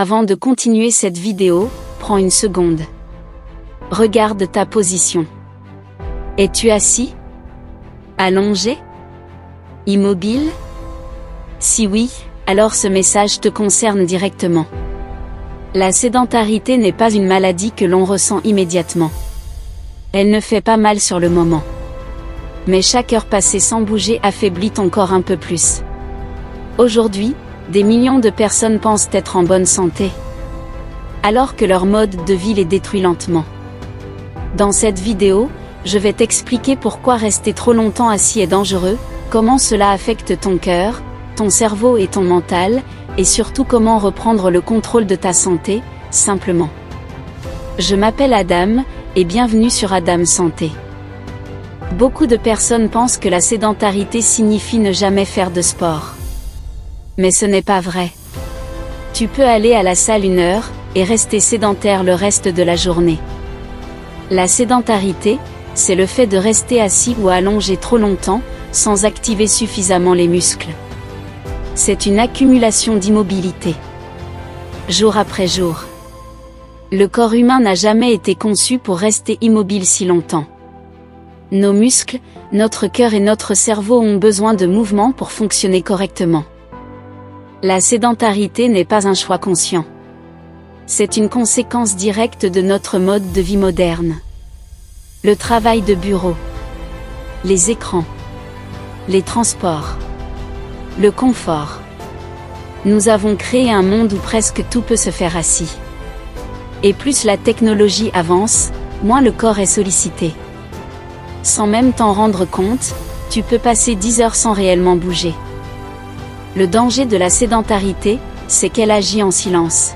Avant de continuer cette vidéo, prends une seconde. Regarde ta position. Es-tu assis? Allongé? Immobile? Si oui, alors ce message te concerne directement. La sédentarité n'est pas une maladie que l'on ressent immédiatement. Elle ne fait pas mal sur le moment. Mais chaque heure passée sans bouger affaiblit ton corps un peu plus. Aujourd'hui, des millions de personnes pensent être en bonne santé, alors que leur mode de vie les détruit lentement. Dans cette vidéo, je vais t'expliquer pourquoi rester trop longtemps assis est dangereux, comment cela affecte ton cœur, ton cerveau et ton mental, et surtout comment reprendre le contrôle de ta santé, simplement. Je m'appelle Adam, et bienvenue sur Adam Santé. Beaucoup de personnes pensent que la sédentarité signifie ne jamais faire de sport. Mais ce n'est pas vrai. Tu peux aller à la salle 1 heure, et rester sédentaire le reste de la journée. La sédentarité, c'est le fait de rester assis ou allongé trop longtemps, sans activer suffisamment les muscles. C'est une accumulation d'immobilité. Jour après jour. Le corps humain n'a jamais été conçu pour rester immobile si longtemps. Nos muscles, notre cœur et notre cerveau ont besoin de mouvement pour fonctionner correctement. La sédentarité n'est pas un choix conscient. C'est une conséquence directe de notre mode de vie moderne. Le travail de bureau, les écrans, les transports, le confort. Nous avons créé un monde où presque tout peut se faire assis. Et plus la technologie avance, moins le corps est sollicité. Sans même t'en rendre compte, tu peux passer 10 heures sans réellement bouger. Le danger de la sédentarité, c'est qu'elle agit en silence.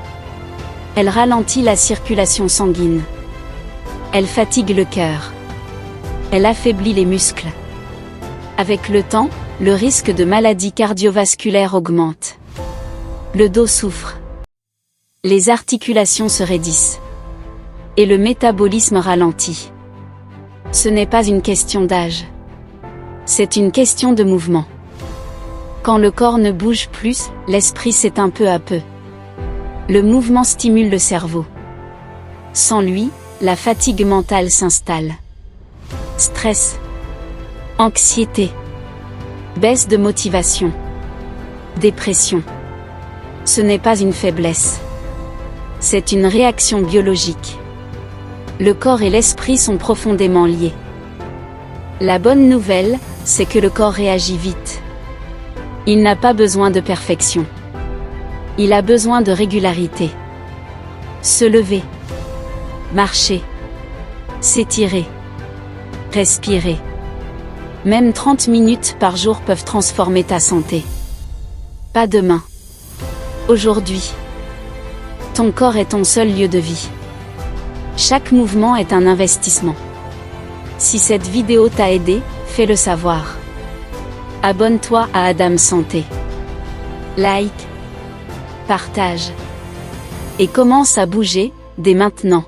Elle ralentit la circulation sanguine. Elle fatigue le cœur. Elle affaiblit les muscles. Avec le temps, le risque de maladies cardiovasculaires augmente. Le dos souffre. Les articulations se raidissent. Et le métabolisme ralentit. Ce n'est pas une question d'âge. C'est une question de mouvement. Quand le corps ne bouge plus, l'esprit s'éteint peu à peu. Le mouvement stimule le cerveau. Sans lui, la fatigue mentale s'installe. Stress, anxiété, baisse de motivation, dépression. Ce n'est pas une faiblesse. C'est une réaction biologique. Le corps et l'esprit sont profondément liés. La bonne nouvelle, c'est que le corps réagit vite. Il n'a pas besoin de perfection. Il a besoin de régularité. Se lever, marcher, s'étirer, respirer. Même 30 minutes par jour peuvent transformer ta santé. Pas demain. Aujourd'hui. Ton corps est ton seul lieu de vie. Chaque mouvement est un investissement. Si cette vidéo t'a aidé, fais-le savoir. Abonne-toi à Adam Santé. Like, partage. Et commence à bouger, dès maintenant.